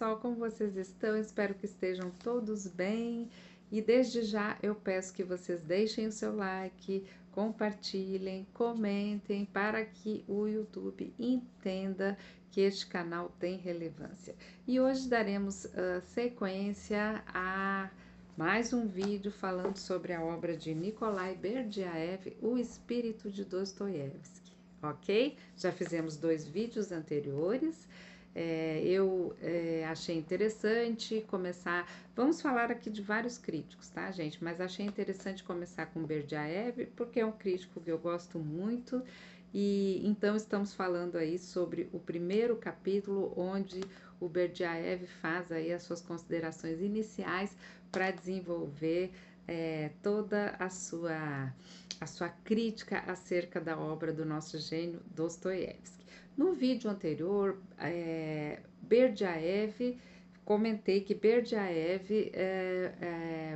pessoal, como vocês estão? Espero que estejam todos bem. E desde já eu peço que vocês deixem o seu like, compartilhem, comentem para que o YouTube entenda que este canal tem relevância. E hoje daremos sequência a mais um vídeo falando sobre a obra de Nikolai Berdyaev, O Espírito de Dostoiévski, ok? Já fizemos 2 vídeos anteriores. Eu achei interessante começar. Vamos falar aqui de vários críticos, tá, gente? Mas achei interessante começar com Berdyaev, porque é um crítico que eu gosto muito. E então estamos falando aí sobre o primeiro capítulo, onde o Berdyaev faz aí as suas considerações iniciais para desenvolver toda a sua crítica acerca da obra do nosso gênio Dostoiévski. No vídeo anterior, Berdyaev, comentei que Berdyaev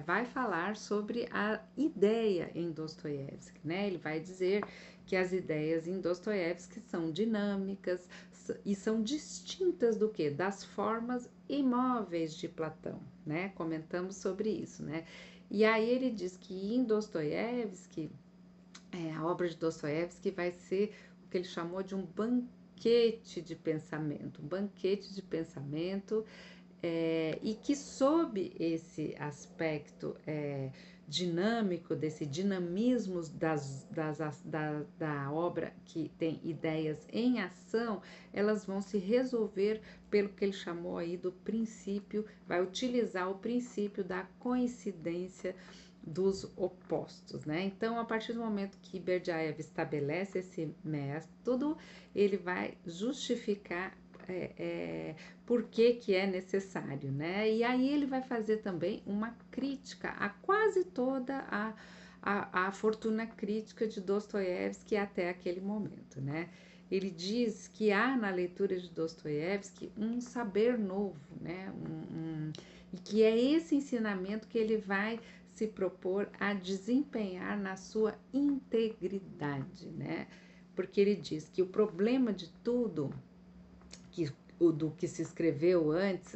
vai falar sobre a ideia em Dostoiévski, né? Ele vai dizer que as ideias em Dostoiévski são dinâmicas e são distintas do que? Das formas imóveis de Platão, né? Comentamos sobre isso, né? E aí ele diz que em Dostoiévski, a obra de Dostoiévski vai ser o que ele chamou de um banquete de pensamento, e que sob esse aspecto dinâmico, desse dinamismo da obra que tem ideias em ação, elas vão se resolver pelo que ele chamou aí do princípio, vai utilizar o princípio da coincidência dos opostos, né? Então, a partir do momento que Berdyaev estabelece esse método, ele vai justificar por que é necessário, né? E aí ele vai fazer também uma crítica a quase toda a fortuna crítica de Dostoiévski até aquele momento, né? Ele diz que há na leitura de Dostoiévski um saber novo, né? E que é esse ensinamento que ele vai se propor a desempenhar na sua integridade, né? Porque ele diz que o problema de tudo do que se escreveu antes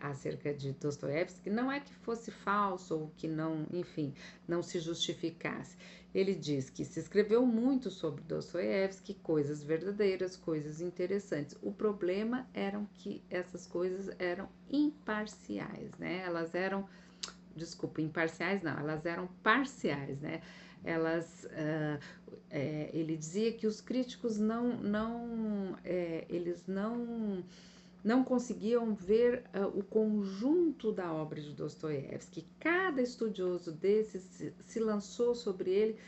acerca de Dostoiévski não é que fosse falso ou que não, enfim, não se justificasse. Ele diz que se escreveu muito sobre Dostoiévski, coisas verdadeiras, coisas interessantes. O problema era que essas coisas eram imparciais, né? Elas eram, desculpa, imparciais não, elas eram parciais, né? Ele dizia que os críticos eles não conseguiam ver o conjunto da obra de Dostoiévski. Cada estudioso desses se lançou sobre ele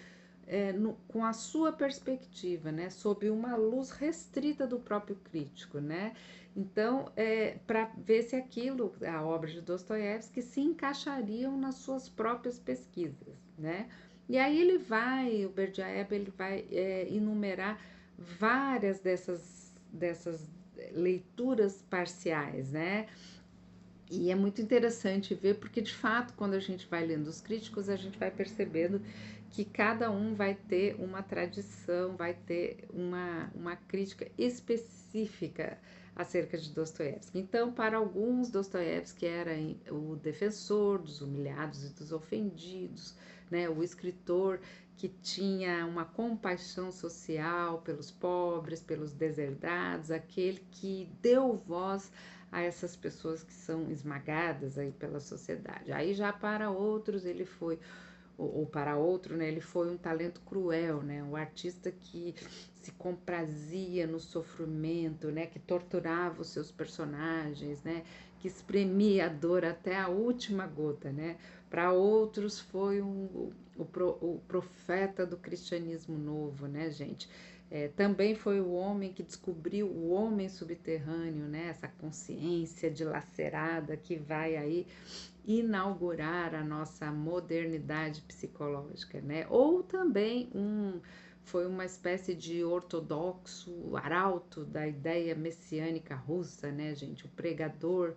com a sua perspectiva, né, sob uma luz restrita do próprio crítico, né? Então, para ver se aquilo, a obra de Dostoiévski, se encaixariam nas suas próprias pesquisas, né? E aí o Berdyaev, ele vai enumerar várias dessas leituras parciais, né? E é muito interessante ver, porque de fato, quando a gente vai lendo os críticos, a gente vai percebendo que cada um vai ter uma tradição, vai ter uma crítica específica acerca de Dostoiévski. Então, para alguns, Dostoiévski era o defensor dos humilhados e dos ofendidos, né? O escritor que tinha uma compaixão social pelos pobres, pelos deserdados, aquele que deu voz a essas pessoas que são esmagadas aí pela sociedade. Aí já para outros ele foi, ou para outro, né, ele foi um talento cruel, né, um artista que se comprazia no sofrimento, né, que torturava os seus personagens, né, que espremia a dor até a última gota, né. Para outros foi o profeta do cristianismo novo, né, gente. Também foi o homem que descobriu o homem subterrâneo, né? Essa consciência dilacerada que vai aí inaugurar a nossa modernidade psicológica, né? Ou também foi uma espécie de ortodoxo arauto da ideia messiânica russa, né, gente? O pregador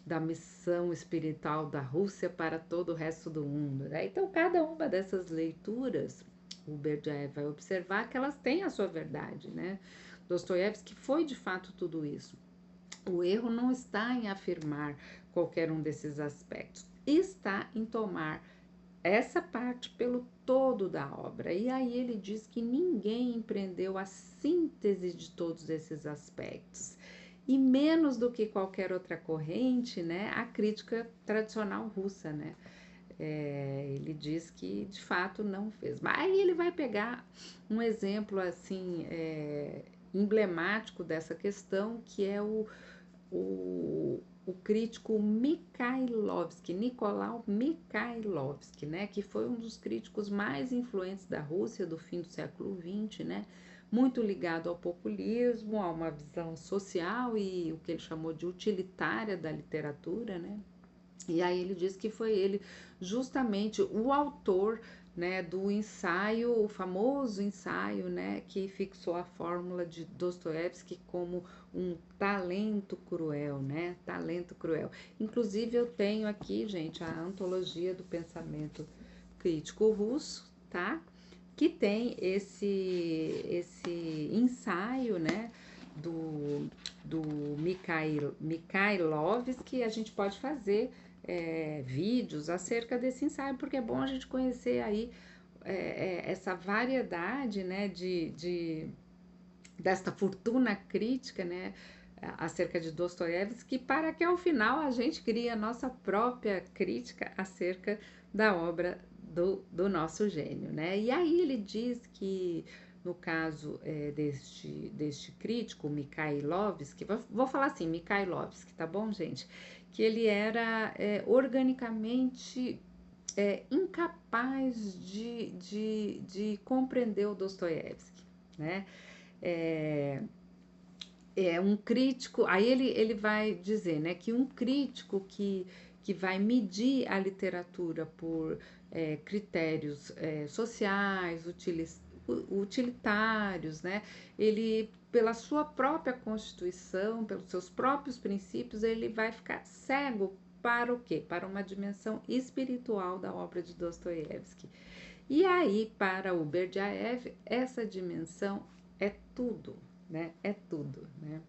da missão espiritual da Rússia para todo o resto do mundo, né? Então, cada uma dessas leituras, o Berdyaev vai observar que elas têm a sua verdade, né? Dostoiévski foi de fato tudo isso. O erro não está em afirmar qualquer um desses aspectos, está em tomar essa parte pelo todo da obra. E aí ele diz que ninguém empreendeu a síntese de todos esses aspectos. E menos do que qualquer outra corrente, né, a crítica tradicional russa, né? Ele diz que de fato não fez. Mas aí ele vai pegar um exemplo assim emblemático dessa questão, que é o crítico Mikhailovsky, Nicolau Mikhailovsky, né, que foi um dos críticos mais influentes da Rússia do fim do século XX, né, muito ligado ao populismo, a uma visão social e o que ele chamou de utilitária da literatura, né. E aí ele diz que foi ele justamente o autor, né, do ensaio, o famoso ensaio, né, que fixou a fórmula de Dostoiévski como um talento cruel, né, talento cruel. Inclusive eu tenho aqui, gente, a antologia do pensamento crítico russo, tá? Que tem esse ensaio, né, do Mikhailovsky. A gente pode fazer vídeos acerca desse ensaio, porque é bom a gente conhecer aí essa variedade, né, desta fortuna crítica, né, acerca de Dostoiévski, para que ao final a gente crie a nossa própria crítica acerca da obra do nosso gênio, né? E aí ele diz que no caso deste crítico, Mikhailovsky, vou falar assim, Mikhailovsky, tá bom, gente? Que ele era organicamente incapaz de compreender o Dostoiévski, né? É, um crítico, aí ele vai dizer, né, que um crítico que vai medir a literatura por critérios sociais, utilitários, né, ele, pela sua própria constituição, pelos seus próprios princípios, ele vai ficar cego para o quê? Para uma dimensão espiritual da obra de Dostoiévski. E aí, para o Berdyaev, essa dimensão é tudo, né? É tudo, né?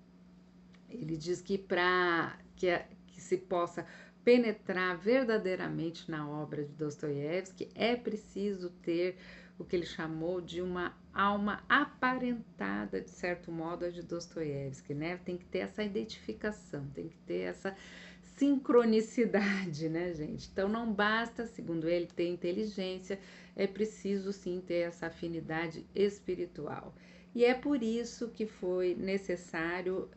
Ele diz que para que se possa penetrar verdadeiramente na obra de Dostoiévski, é preciso ter o que ele chamou de uma alma aparentada, de certo modo, a de Dostoiévski, né? Tem que ter essa identificação, tem que ter essa sincronicidade, né, gente? Então não basta, segundo ele, ter inteligência, é preciso sim ter essa afinidade espiritual. E é por isso que foi necessário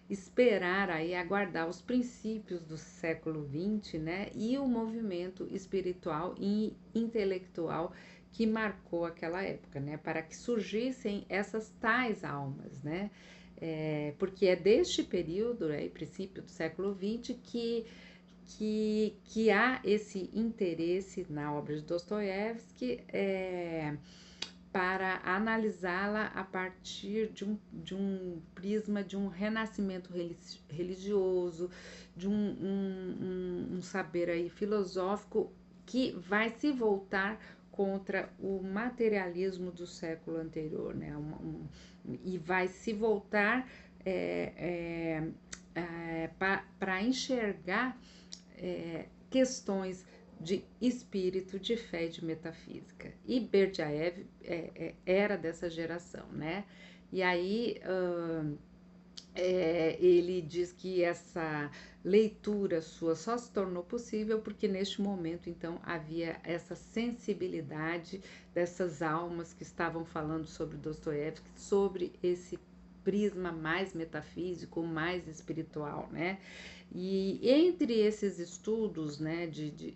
esperar aí, aguardar os princípios do século XX, né, e o movimento espiritual e intelectual que marcou aquela época, né, para que surgissem essas tais almas, né, porque é deste período, né, princípio do século XX, que há esse interesse na obra de Dostoiévski para analisá-la a partir de um prisma de um renascimento religioso, de um saber aí filosófico que vai se voltar contra o materialismo do século anterior, né? E vai se voltar para enxergar questões de espírito, de fé e de metafísica. E Berdyaev era dessa geração, né? E aí ele diz que essa leitura sua só se tornou possível porque neste momento, então, havia essa sensibilidade dessas almas que estavam falando sobre Dostoiévski, sobre esse prisma mais metafísico, mais espiritual, né? E entre esses estudos, né, de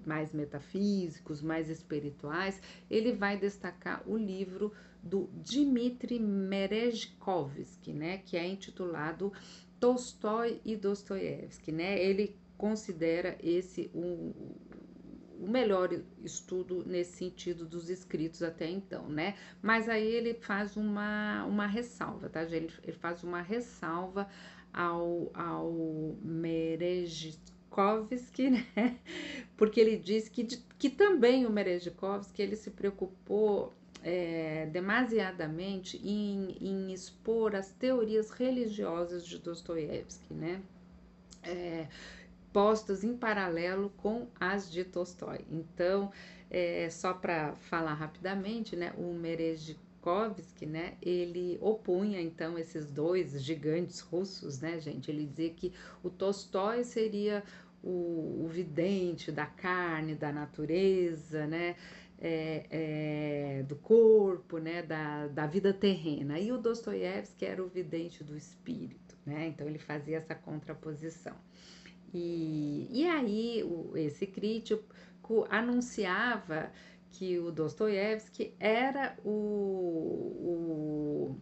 mais metafísicos, mais espirituais, ele vai destacar o livro do Dmitry Merezhkovsky, né, que é intitulado Tolstói e Dostoiévski, né? Ele considera esse o melhor estudo nesse sentido dos escritos até então, né? Mas aí ele faz uma ressalva, tá, gente? Ele faz uma ressalva ao Merezhkovsky, né? Porque ele diz que também o Merezhkovsky ele se preocupou demasiadamente em expor as teorias religiosas de Dostoiévski, né? Postas em paralelo com as de Tolstói. Então, só para falar rapidamente, né, o Merezhkovsky, né, ele opunha então esses dois gigantes russos, né, gente? Ele dizia que o Tolstói seria o vidente da carne, da natureza, né? Do corpo, né, da vida terrena. E o Dostoiévski era o vidente do espírito, né? Então ele fazia essa contraposição. E aí esse crítico anunciava que o Dostoiévski era o,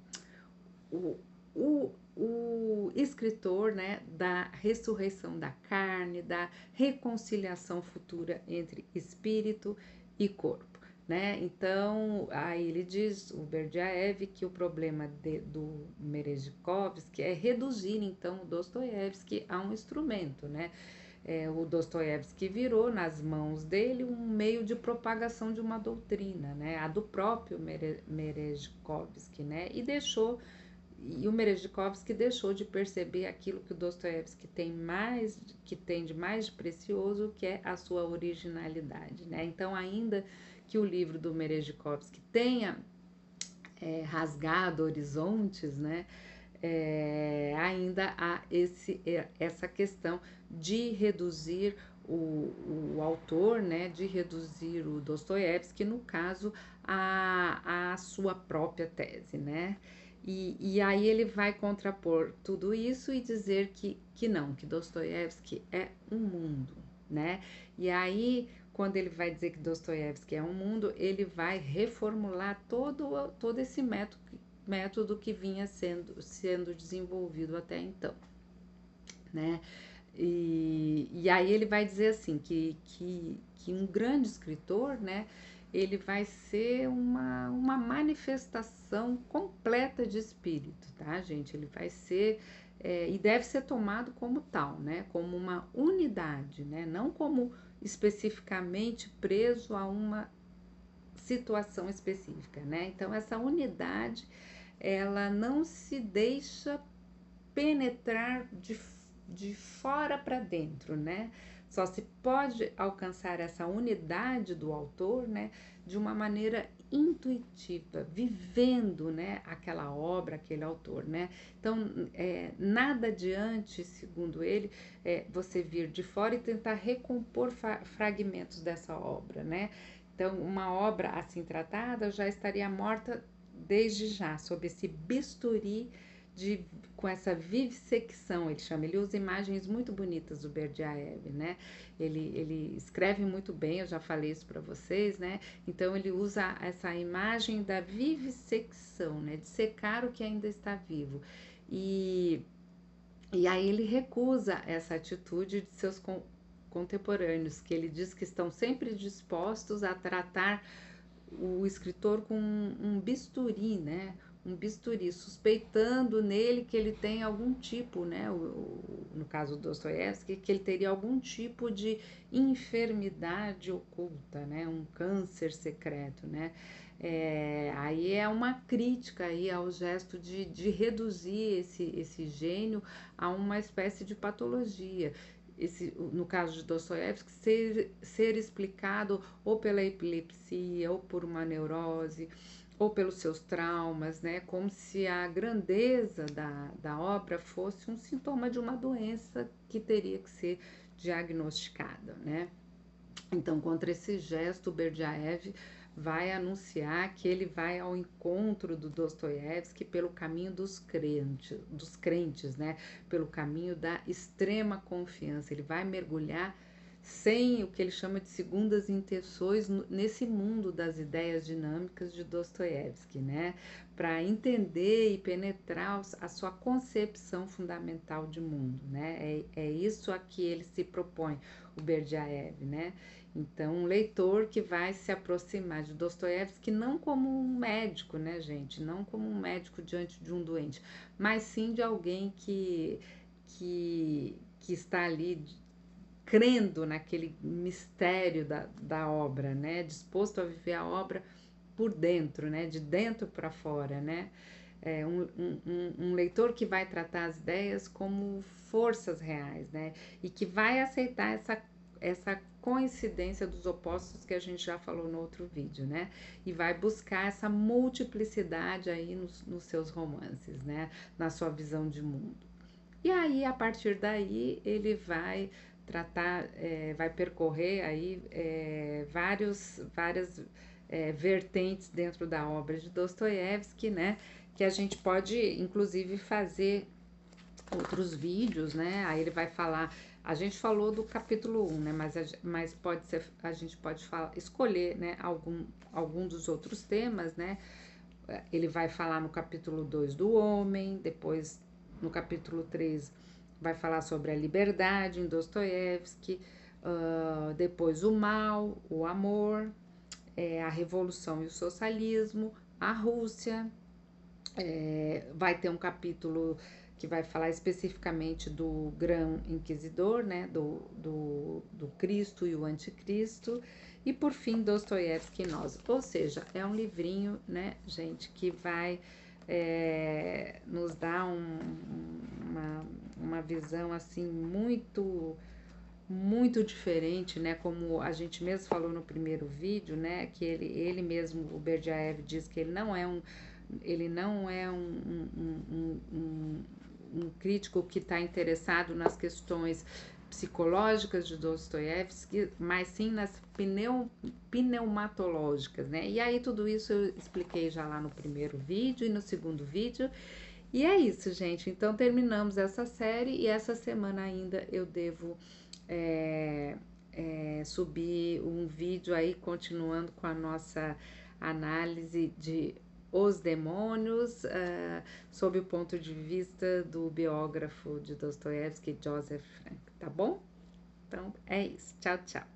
o escritor, né, da ressurreição da carne, da reconciliação futura entre espírito e corpo. Né? Então, aí ele diz, o Berdyaev, que o problema do Merezhkovsky é reduzir, então, o Dostoiévski a um instrumento, né? O Dostoiévski virou nas mãos dele um meio de propagação de uma doutrina, né? A do próprio Merezhkovsky, né? E o Merezhkovsky deixou de perceber aquilo que o Dostoiévski tem de mais precioso, que é a sua originalidade, né? Então, ainda que o livro do Merezhkovsky tenha rasgado horizontes, né? Ainda há essa questão de reduzir o autor, né? De reduzir o Dostoiévski, no caso, a sua própria tese, né? E aí ele vai contrapor tudo isso e dizer que não, que Dostoiévski é um mundo, né? E aí, quando ele vai dizer que Dostoiévski é um mundo, ele vai reformular todo esse método que vinha sendo desenvolvido até então, né? E aí ele vai dizer assim, que um grande escritor, né, ele vai ser uma manifestação completa de espírito, tá, gente? Ele vai ser, e deve ser tomado como tal, né, como uma unidade, né, não como especificamente preso a uma situação específica, né? Então, essa unidade, ela não se deixa penetrar de fora para dentro, né? Só se pode alcançar essa unidade do autor, né, de uma maneira intuitiva, vivendo, né, aquela obra, aquele autor, né? Então, nada adiante, segundo ele, você vir de fora e tentar recompor fragmentos dessa obra, né? Então, uma obra assim tratada já estaria morta desde já, sob esse bisturi com essa vivissecção, ele chama. Ele usa imagens muito bonitas do Berdyaev, né? Ele escreve muito bem, eu já falei isso para vocês, né? Então, ele usa essa imagem da vivissecção, né? De secar o que ainda está vivo. E aí ele recusa essa atitude de seus contemporâneos, que ele diz que estão sempre dispostos a tratar o escritor com um bisturi, né? Um bisturi, suspeitando nele que ele tem algum tipo, né? No caso do Dostoiévski, que ele teria algum tipo de enfermidade oculta, né? Um câncer secreto, né? Aí é uma crítica aí ao gesto de reduzir esse gênio a uma espécie de patologia. No caso de Dostoiévski, ser explicado ou pela epilepsia, ou por uma neurose, ou pelos seus traumas, né? Como se a grandeza da obra fosse um sintoma de uma doença que teria que ser diagnosticada, né? Então, contra esse gesto, o Berdyaev vai anunciar que ele vai ao encontro do Dostoiévski pelo caminho dos crentes, né? Pelo caminho da extrema confiança. Ele vai mergulhar sem o que ele chama de segundas intenções nesse mundo das ideias dinâmicas de Dostoiévski, né? Para entender e penetrar a sua concepção fundamental de mundo, né? É isso a que ele se propõe, o Berdyaev, né? Então, um leitor que vai se aproximar de Dostoiévski não como um médico, né, gente? Não como um médico diante de um doente, mas sim de alguém que está ali crendo naquele mistério da obra, né? Disposto a viver a obra por dentro, né? De dentro para fora, né? Um leitor que vai tratar as ideias como forças reais, né? E que vai aceitar essa coincidência dos opostos que a gente já falou no outro vídeo, né? E vai buscar essa multiplicidade aí nos seus romances, né? Na sua visão de mundo. E aí, a partir daí, ele vai tratar, vai percorrer aí várias vertentes dentro da obra de Dostoiévski, né? Que a gente pode, inclusive, fazer outros vídeos, né? Aí ele vai falar. A gente falou do capítulo 1, né? Mas pode ser, a gente pode escolher, né? Algum dos outros temas, né? Ele vai falar no capítulo 2 do homem, depois no capítulo 3 vai falar sobre a liberdade em Dostoiévski, depois o mal, o amor, a revolução e o socialismo, a Rússia. Vai ter um capítulo que vai falar especificamente do Grão Inquisidor, né, do Cristo e o Anticristo, e por fim Dostoiévski e nós. Ou seja, é um livrinho, né, gente, que vai nos dar uma visão assim muito diferente, né? Como a gente mesmo falou no primeiro vídeo, né? Que ele mesmo, o Berdyaev, diz que ele não é um crítico que está interessado nas questões psicológicas de Dostoiévski, mas sim nas pneumatológicas, né? E aí tudo isso eu expliquei já lá no primeiro vídeo e no segundo vídeo. E é isso, gente. Então terminamos essa série e essa semana ainda eu devo subir um vídeo aí continuando com a nossa análise de Os Demônios, sob o ponto de vista do biógrafo de Dostoiévski, Joseph Frank, tá bom? Então é isso. Tchau, tchau.